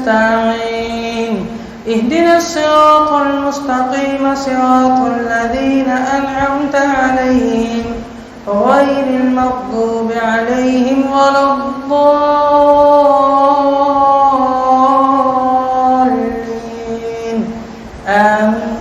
نستعين اهدنا الصراط المستقيم صراط الذين أنعمت عليهم غير المغضوب عليهم ولا الضالين آمين.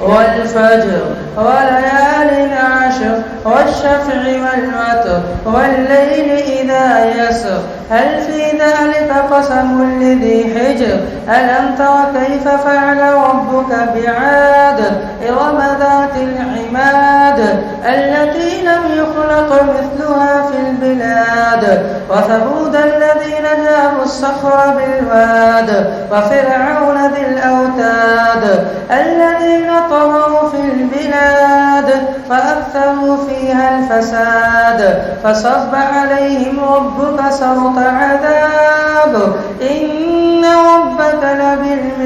والفجر وليال عشر والشفع والوتر والليل إذا يسر هل في ذلك قسم لذي حجر ألم تر كيف فعل ربك بعاد إرم ذات العماد التي لم يخلق مثلها في البلاد وثمود الذين جابوا الصخر بالواد وفرعون ذي الأوتاد الذين طغوا في البلاد فأكثروا فيها الفساد فصب عليهم ربك سوط عذاب إن ربك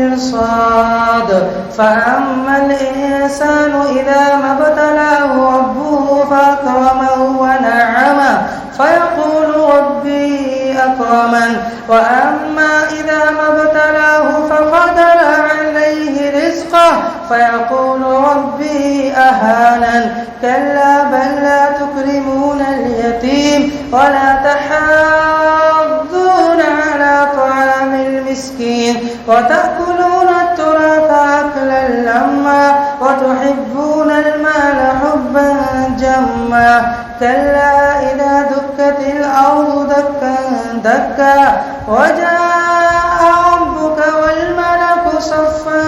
لبالمرصاد فأما الإنسان إذا ما ابتلاه ربه فأكرمه ونعمه فيقول ربي أكرمن وأما إذا ما ابتلاه فقدر عليه رزقه فيقول ربي أهانن كلا بل لا تكرمون اليتيم ولا تحاضون على طعام المسكين وتأكلون التراث أكلا لما وتحبون المال حبا جما كلا إذا دكت الأرض دكا دكا وجاء ربك والملك صفا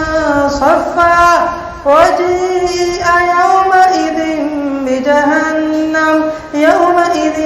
صفا وجيء يومئذ بجهنم يومئذ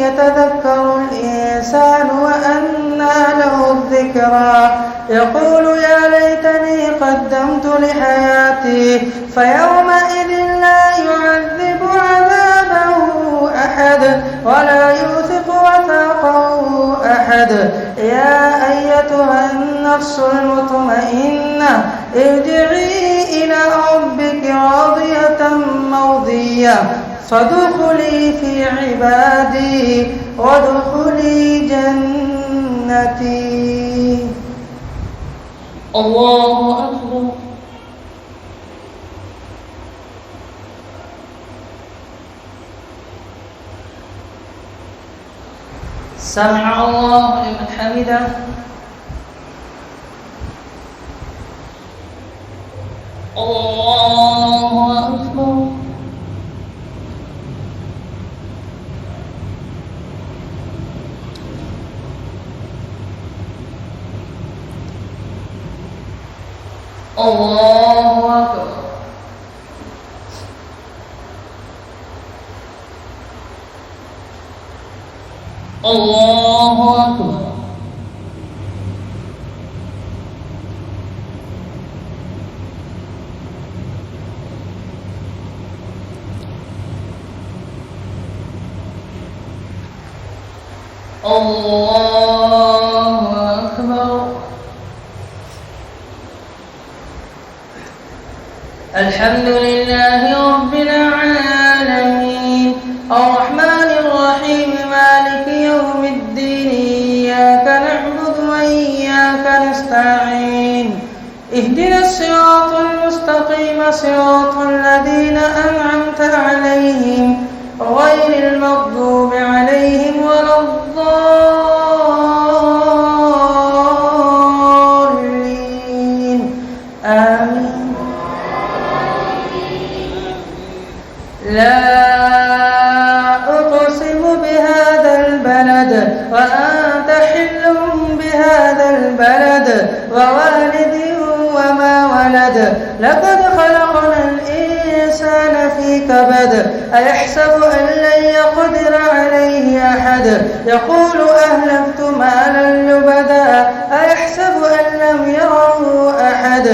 يتذكر الإنسان وأنى له الذكرى يقول يا ليتني قدمت لحياتي فيومئذ لا يعذب عذابه أحد ولا يوثق وثاقه أحد يا أيتها النفس المطمئنة ارجعي إلى ربك راضية مرضية فادخلي في عبادي وادخلي جنتي. الله أكبر. سمع الله لمن حمده. الله أكبر. الله أكبر. الله أكبر. الله أكبر. الحمد لله رب العالمين الرحمن الرحيم مالك يوم الدين إياك نعبد وإياك نستعين اهدنا الصراط المستقيم صراط الذين أنعمت عليهم غير المغضوب عليهم ولا الضالين آمين. لا أقسم بهذا البلد وأنت حل بهذا البلد ووالد وما ولد لقد خلقنا الإنسان في كبد أيحسب أن لن يقدر عليه أحد يقول أهلكت مالا لبدا أيحسب أن لم يره أحد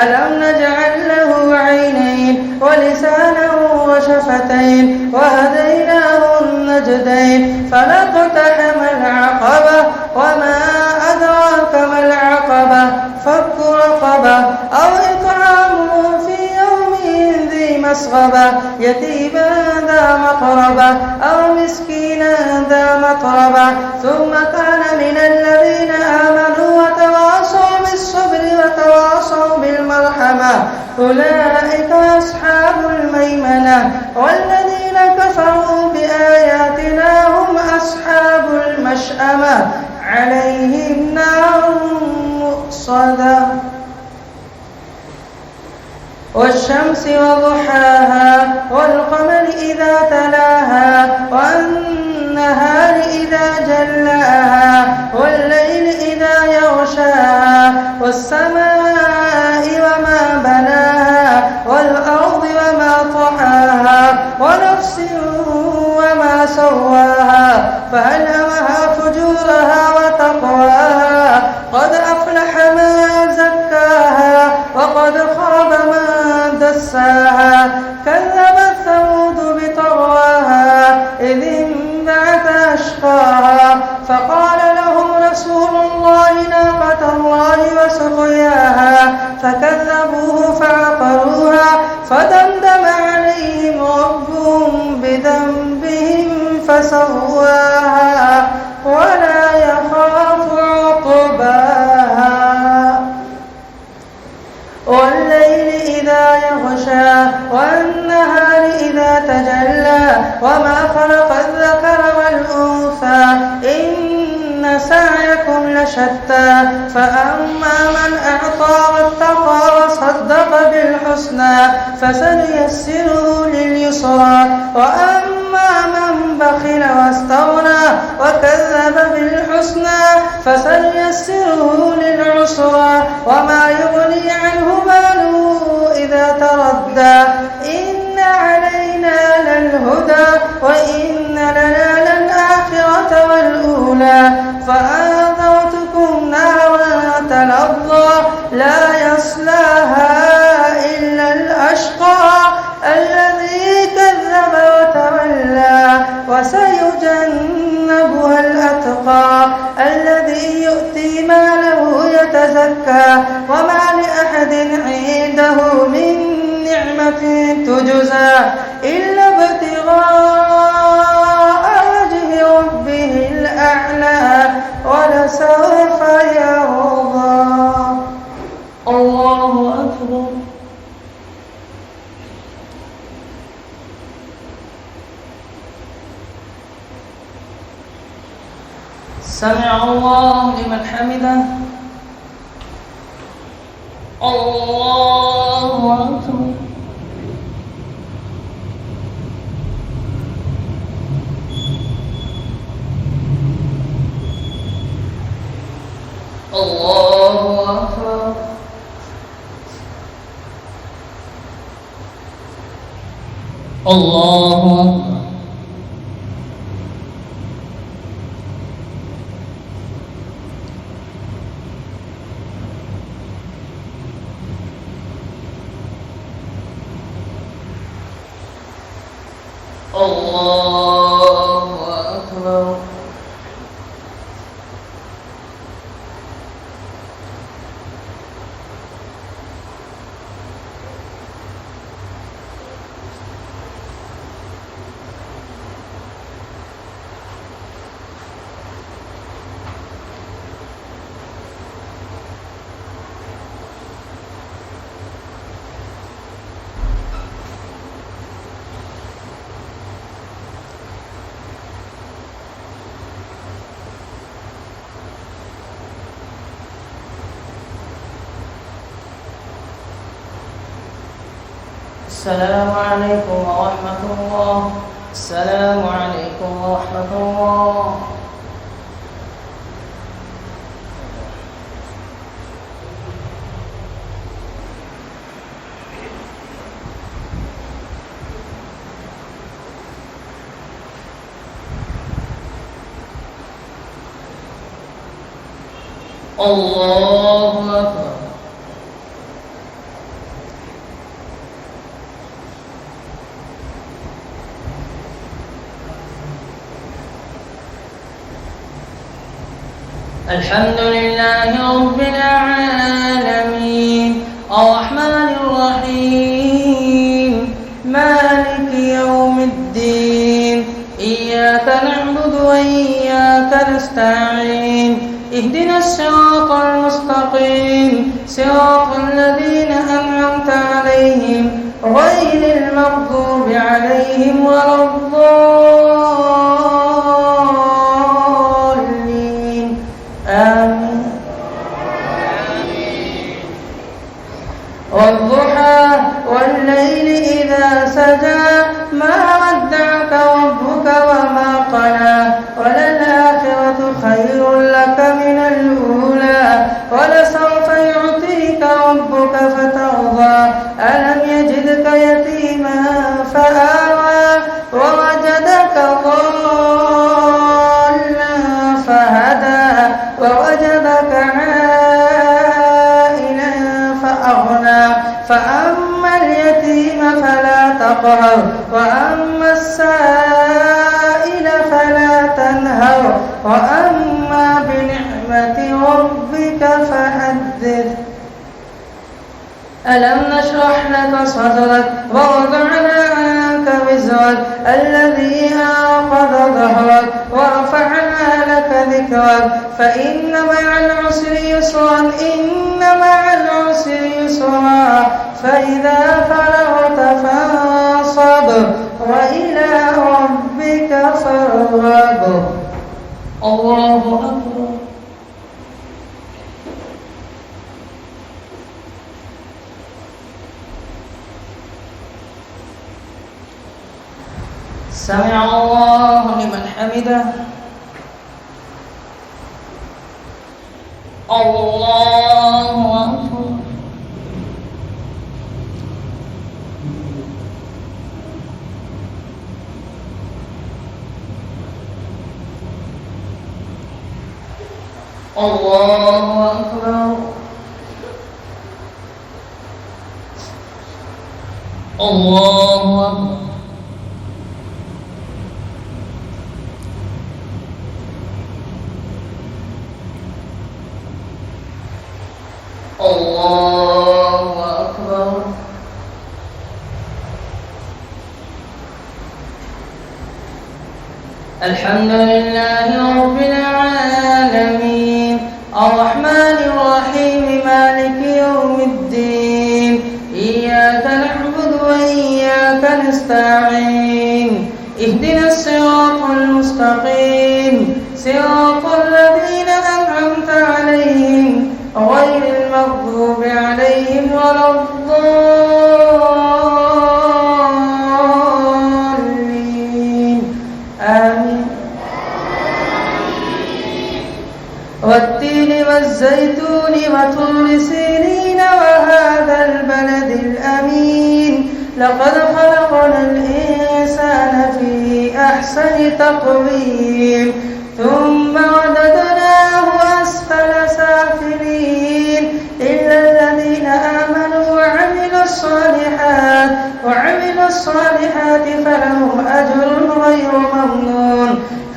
ألم نجعل له عينين ولسانا وشفتين وهديناه النجدين فلاقتحم العقبة وما أدراك ما العقبة فك رقبة أو إطعام في يوم ذي مسغبة يتيما ذا مقربة أو مسكينا فازداد مطربا ثم كان من الذين آمنوا وتواصوا بالصبر وتواصوا بالمرحمة أولئك أصحاب الميمنة والذين كفروا بآياتنا هم أصحاب المشأمة عليهم نار مؤصدة والشمس وضحاها والقمر إذا تلاها والنهار إذا جلاها والليل إذا يغشاها والسماء وما بناها والأرض وما طحاها ونفس وما سواها فألهمها فجورها وتقواها قد أفلح من زكاها وقد خاب من دساها كذبت ثمود بطغواها إذ انبعث أشقاها فقال لهم رسول الله ناقة الله وسقياها فكذبوه فعقروها فدمدم عليهم ربهم بذنبهم فسواها ولا يخاف عقباها والليل إذا يغشى والنهار إذا تجلى وما خلق الذكر والأنثى إن سعيكم لشتى فأما من أعطى واتقى وصدق بالحسنى فسنيسره لليسرى وأما من بخل واستغنى وكذب بالحسنى فسنيسره للعسرى وما يغني عنه ماله إذا تردى إن علينا للهدى وإن لنا للآخرة والأولى فأنذرتكم نارا تلظى لا يصلاها إلا الأشقى الذي كذب وتولى وسيجنبها الأتقى الذي يؤتي ماله يتزكى وما لأحد عنده من نعمة تجزى إلا ابتغاء وجه ربه الأعلى ولسوف يرضى. الله أكبر. سمع الله لمن حمده. الله أكبر. الله أكبر. الله أكبر. الله أكبر. السلام عليكم ورحمة الله. السلام عليكم ورحمة الله. الله أكبر. الحمد لله رب العالمين الرحمن الرحيم مالك يوم الدين إياك نعبد وإياك نستعين اهدنا الصراط المستقيم صراط الذين أنعمت عليهم غير المغضوب عليهم ولا الضالين آمين. والضحى والليل إذا سجى ما ودعك ربك وما قلى وللآخرة خير لك من الأولى ولسوف يعطيك ربك فترضى ألم يجدك يتيما فآوى ووجدك ضالا فهدى ووجدك عائلا فأغنى فأما اليتيم فلا تقهر وأما السائل فلا تنهر وأما بنعمة ربك فحدث. ألم نشرح لك صدرك ووضعنا عنك وزرك الذي أنقض ظهرك ورفعنا لك ذكرك فإن مع العسر يسرا إن مع العسر يسرا فإذا فرغت فانصب وإلى ربك فارغب. الله أكبر. سمع الله لمن حمده. الله أكبر. الله أكبر. الله أكبر. الله أكبر. الحمد لله رب العالمين الرحمن الرحيم مالك يوم الدين إياك نعبد وإياك نستعين اهدنا الصراط المستقيم صراط الذين أنعمت عليهم غير المغضوب عليهم ولا الضالين آمين. والتين والزيتون وطور سينين وهذا البلد الأمين لقد خلقنا الإنسان في أحسن تقويم ثم رددناه أسفل سافلين إلا الذين آمنوا وعملوا الصالحات فلهم أجر غير ممنون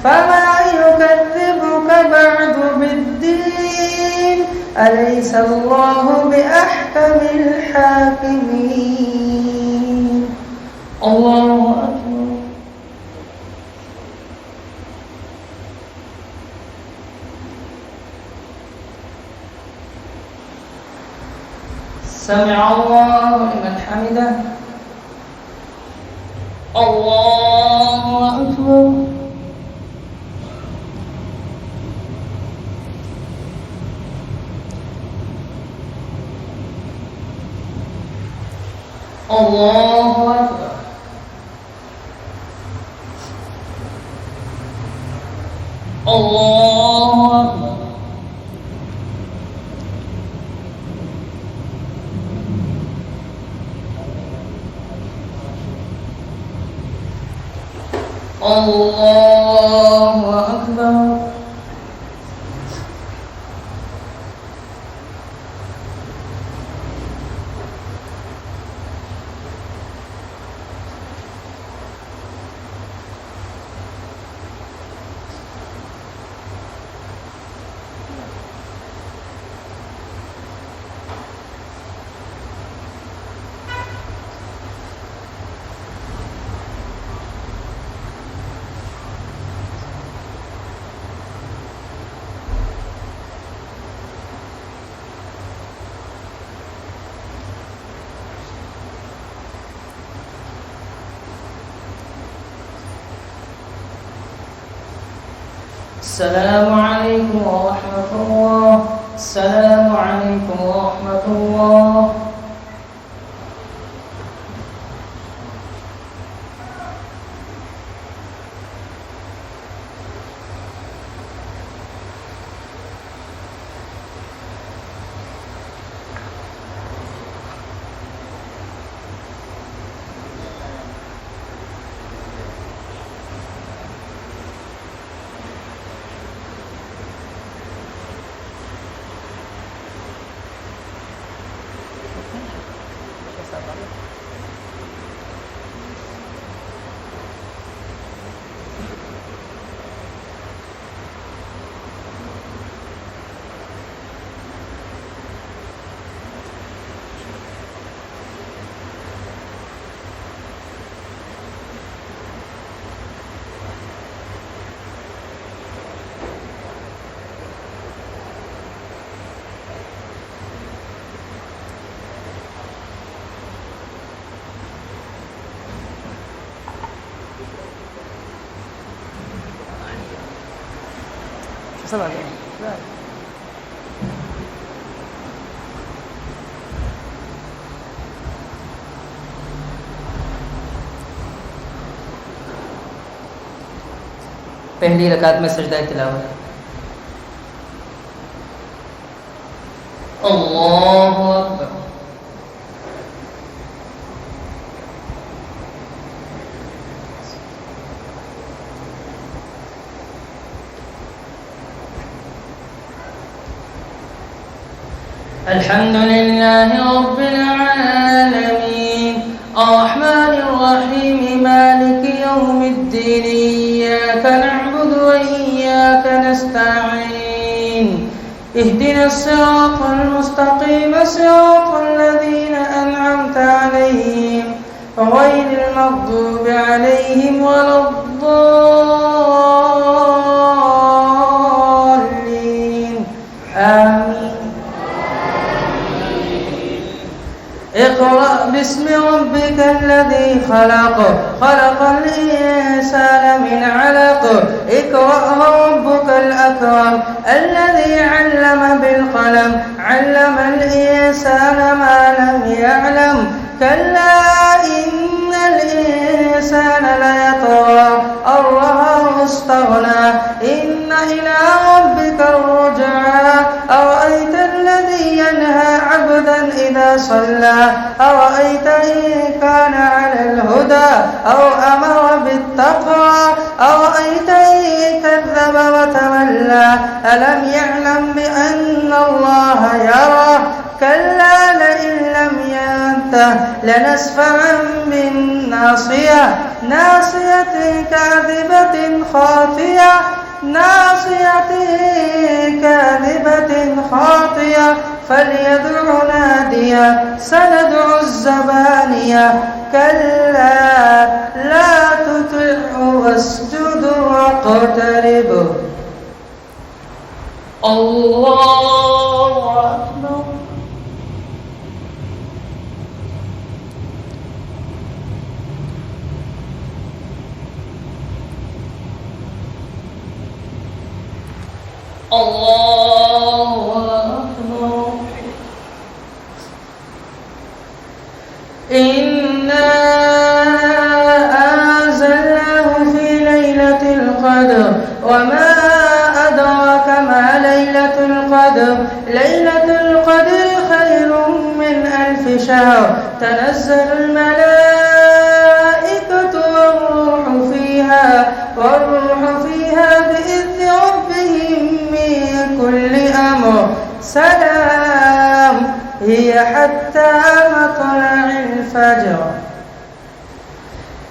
فما يكذبك بعد بالدين أليس الله بأحكم الحاكمين. الله أكبر. سمع الله لمن حمده. الله أكبر. الله أكبر. الله أكبر. الله أكبر. السلام عليكم ورحمة الله. السلام عليكم ورحمة الله. पहली रकात में सजदा तिलावत। अल्लाहु अकबर। अल्हम्दुलिल्लाह रब्बिल आलमीन अर्रहमानिर रहीम मालिकि यौमिद्दीन इय्याका नअबुदु व इय्याका नस्तईन इहदिना सिरातल मुस्तकीम सिरातल लज़ीना अन'अमता अलैहिम गैरिल मग़्दूबि अलैहिम वलद्दाल्लीन आमीन। اقرأ باسم ربك الذي خلق خلق الإنسان من علق اقرأ وربك الأكرم الذي علم بالقلم علم الإنسان ما لم يعلم كلا إن الإنسان ليطغى أن رآه استغنى إن إلى ربك الرجعى أرأيت الذي ينهى عبدا إذا صلى أرأيت إن كان على الهدى أو أمر بالتقوى أرأيت إن كذب وتولى ألم يعلم بأن الله يرى كلا لئن لم ينته لنسفعا بالناصية ناصية كاذبة خاطئة ناصية كاذبة خاطئة فليدع ناديا سندع الزبانية كلا لا تطعه واسجد واقترب. الله أكبر. الله أكبر. إنا أنزلناه في ليلة القدر وما أدراك ما ليلة القدر ليلة القدر خير من 1000 شهر تنزل الملائكة والروح فيها بإذن ربهم من كل أمر سلام هي حتى مطلع الفجر.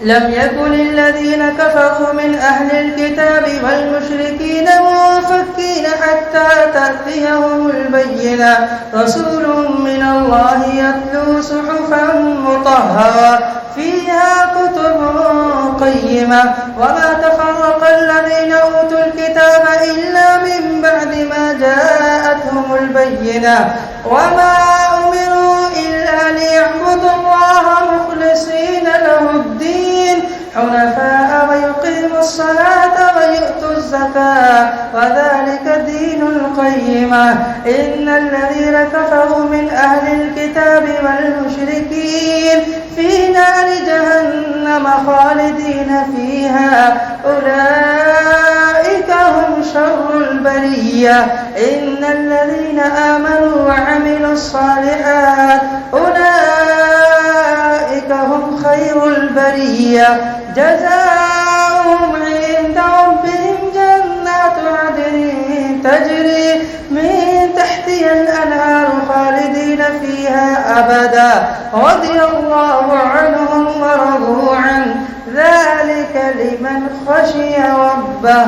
لم يكن الذين كفروا من أهل الكتاب والمشركين منفكين حتى تأتيهم البينة رسول من الله يتلو صحفا مطهرة فيها كتب قيمة وما تفرق الذين أوتوا الكتاب إلا من بعد ما جاءتهم البينة وما أمروا إلا ليعبدوا الله مخلصين له الدين حنفاء ويقيموا الصلاة ويؤتوا الزكاة قيمة إن الذين كفروا من أهل الكتاب والمشركين في نار جهنم خالدين فيها أولئك هم شر البرية إن الذين آمنوا وعملوا الصالحات أولئك هم خير البرية جزاؤهم عند ربهم جنات عدن تجري من تحتها الأنهار خالدين فيها أبدا رضي الله عنهم ورضوا عنه ذلك لمن خشي ربه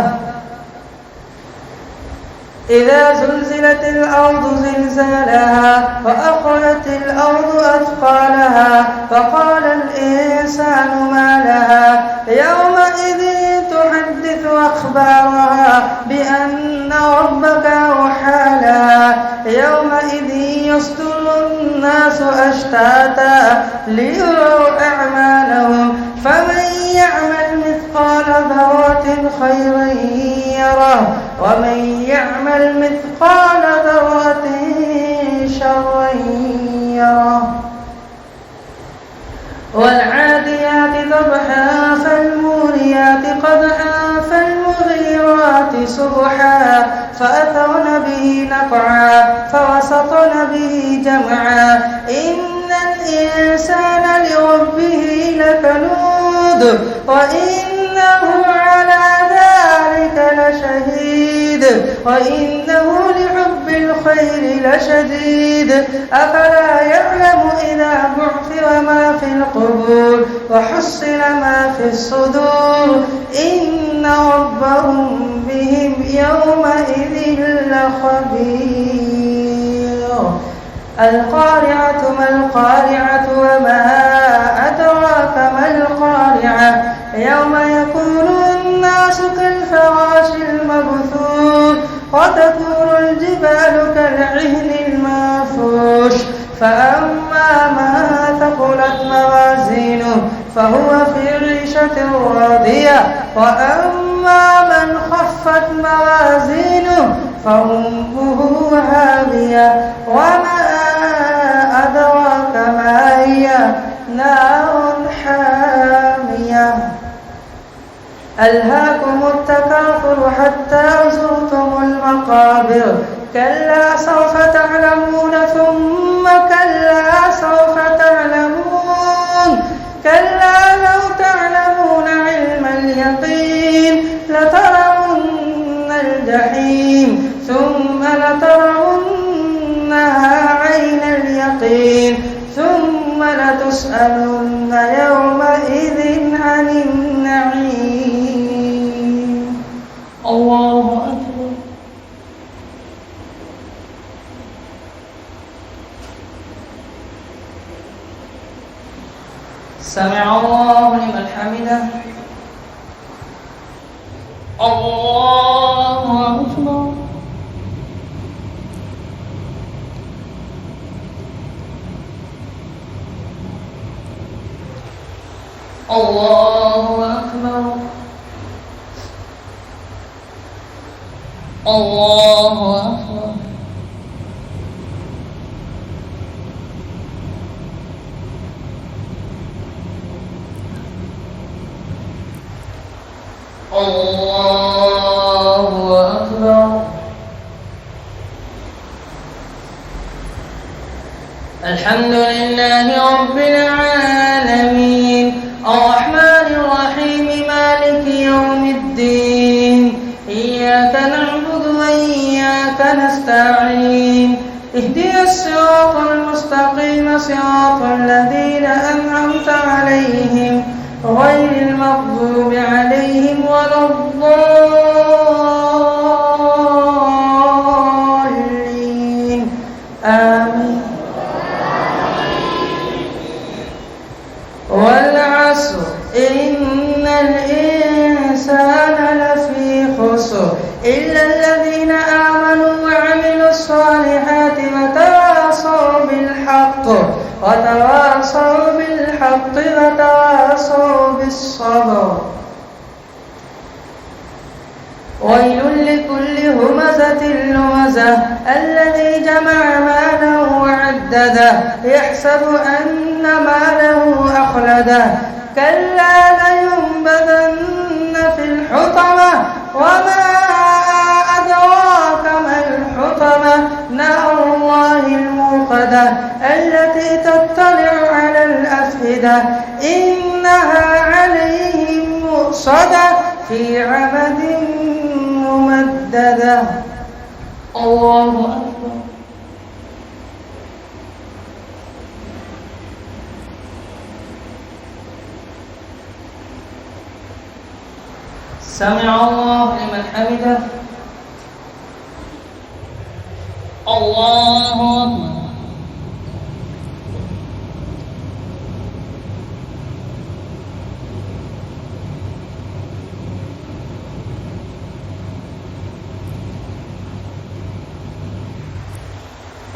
إذا زلزلت الأرض زلزالها وأخرجت الأرض أثقالها فقال الإنسان ما لها يومئذ تحدث أخبارها بأن ربك أوحى لها يومئذ يصدر الناس أشتاتا ليروا أعمالهم فمن يعمل مثقال ذرة خيرا يره ومن يعمل مثقال ذرة شرا يره والعاديات ضبحا فالموريات قدحا فالمغيرات صبحا فأثرن به نقعا فوسطن به جمعا إن الإنسان لربه لكنود وإنه على ذلك لشهيد وإنه لحب الخير لشديد أفلا يعلم إذا بعثر ما في القبور وحصل ما في الصدور إن ربهم بهم يومئذ لخبير القارعة ما القارعة وما أدراك ما القارعة يوم يكون الناس كالفراش المبثوث وتكون الجبال كالعهن المنفوش فأما من ثقلت موازينه فهو في عيشة راضية وأما من خفت موازينه فأمه هاوية وما أدراك ما هي نار حامية ألهاكم التكاثر حتى زرتم المقابر كلا سوف تعلمون ثم كلا سوف تعلمون كلا لو تعلمون علم اليقين لترون الجحيم ثم لترونها عين اليقين ثم لتسألن يومئذ عن النعيم الله أكبر سمع الله لمن حمده الله أكبر الله أكبر الله أكبر الله أكبر الحمد لله رب العالمين الرحمن الرحيم مالك يوم الدين إياك نعبد وإياك نستعين اهدنا الصراط المستقيم صراط الذين أنعمت عليهم غير المغضوب عليهم ولا الضالين آمين والعصر إن الإنسان لفي خسر إلا الذين آمنوا وعملوا الصالحات وتواصوا بالحق وتواصوا بالصبر ويل لكل همزة لمزة الذي جمع ماله وعدده يحسب أن ماله أخلده كلا لينبذن في الحطمة وما أدراك ما الحطمة نار الله الموقدة التي تطلع على الأفئدة إنها عليهم مؤصدة في عمد ممددة. الله أكبر. سمع الله لمن حمده. الله أكبر.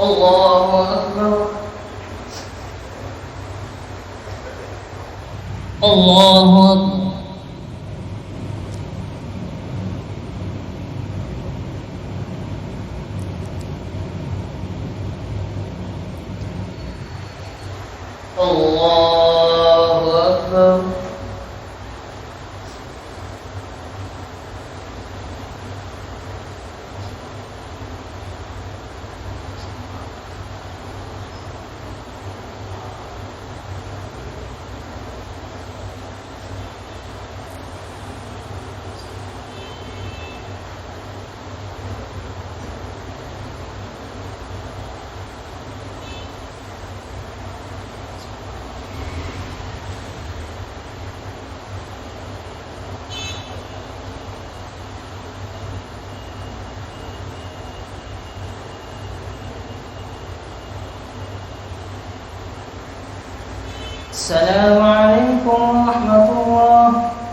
الله أكبر. الله أكبر. الله أكبر. السلام عليكم ورحمة الله.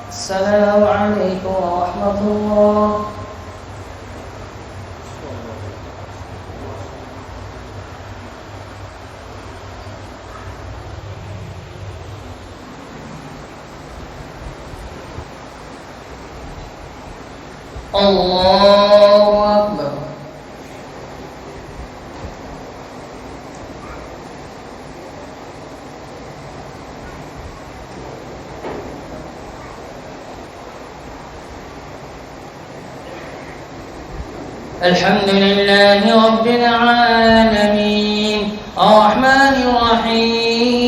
السلام عليكم ورحمة الله. الله أكبر. الحمد لله رب العالمين الرحمن الرحيم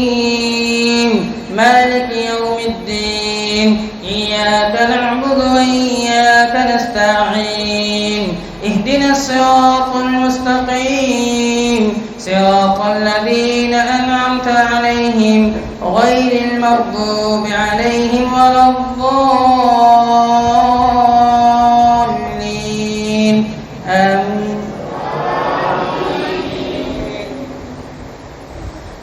مالك يوم الدين إياك نعبد وإياك نستعين اهدنا الصراط المستقيم صراط الذين أنعمت عليهم غير المغضوب عليهم ولا الضالين آمين.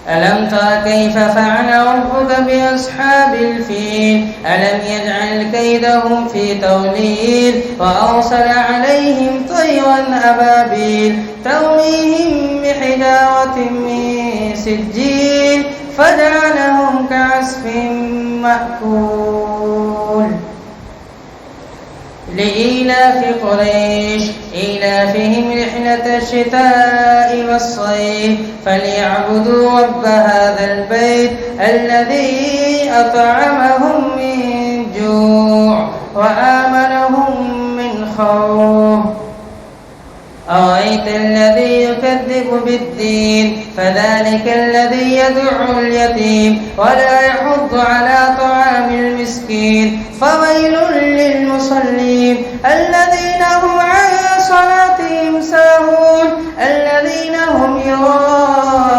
ألم تر كيف فعل ربك بأصحاب الفيل ألم يجعل كيدهم في تضليل وأرسل عليهم طيرا أبابيل ترميهم بحجارة من سجيل فجعلهم كعصف مأكول. لإيلاف قريش إيلافهم رحلة الشتاء والصيف فليعبدوا رب هذا البيت الذي أطعمهم من جوع وآمنهم من خوف. أرأيت الذي يكذب بالدين فذلك الذي يدعو اليتيم ولا يحض على طعام المسكين فويل للمصلين الذين هم عن صلاتهم ساهون الذين هم يراءون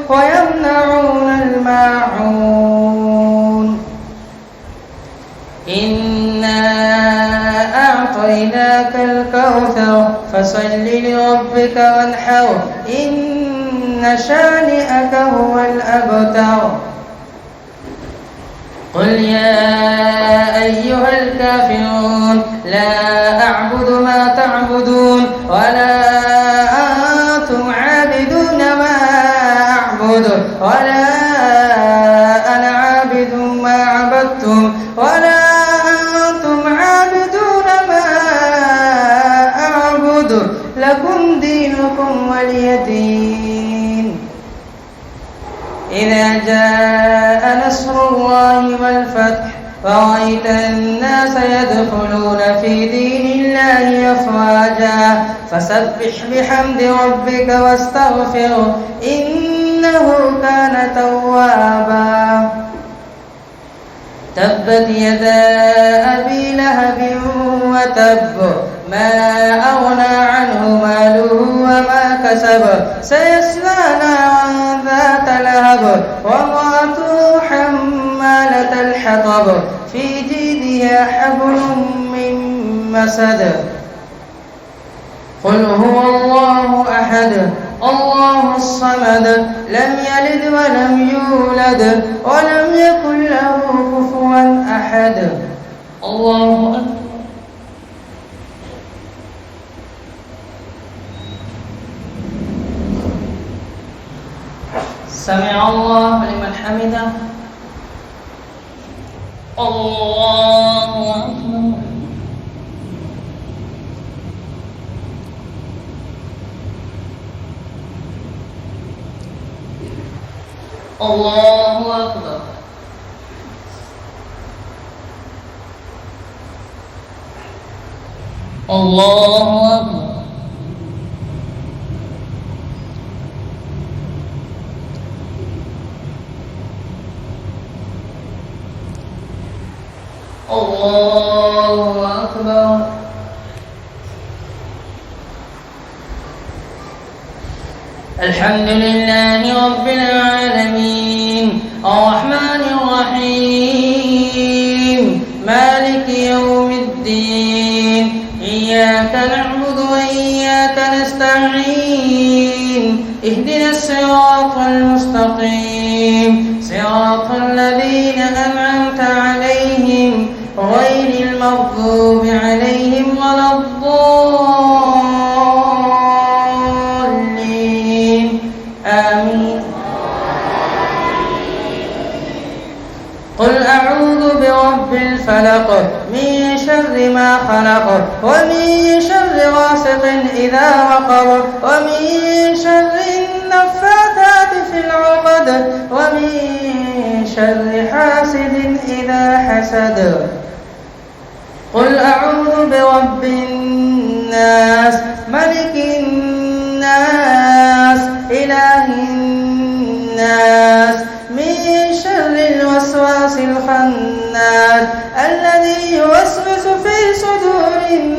ويمنعون الماعون. إنا أعطيناك الكوثر فصل لربك وانحر إن شانئك هو الأبتر. قل يا أيها الكافرون لا أعبد ما تعبدون ولا أنتم عابدون ما أعبد ولا أنا عابد ما عبدتم ولا أنتم عابدون إذا جاء نصر الله والفتح ورأيت الناس يدخلون في دين الله أفواجا فسبح بحمد ربك واستغفره إنه كان توابا تبت يدا أبي لهب وتب ما أغنى عنه ماله وما كسب سيصلى نارا ذات لهب وامرأته حمالة الحطب في جيدها حبل من مسد قل هو الله أحد الله الصمد لم يلد ولم يولد ولم يكن له كفوا أحد الله أكبر سمع الله لمن حمده الله أكبر الله أكبر الله أكبر الله أكبر الحمد لله رب العالمين الرحمن الرحيم مالك يوم الدين إياك نعبد وإياك نستعين اهدنا الصراط المستقيم صراط الذين أنعمت عليهم غير المغضوب عليهم ولا الضالين آمين قل أعوذ برب الفلق من شر ما خلق ومن شر غاسق إذا وقب ومن شر النفاثات في العقد ومن شر حاسد إذا حسد قل أعوذ برب الناس ملك الناس إله الناس من شر الوسواس الخناس الذي يوسوس في صدور الناس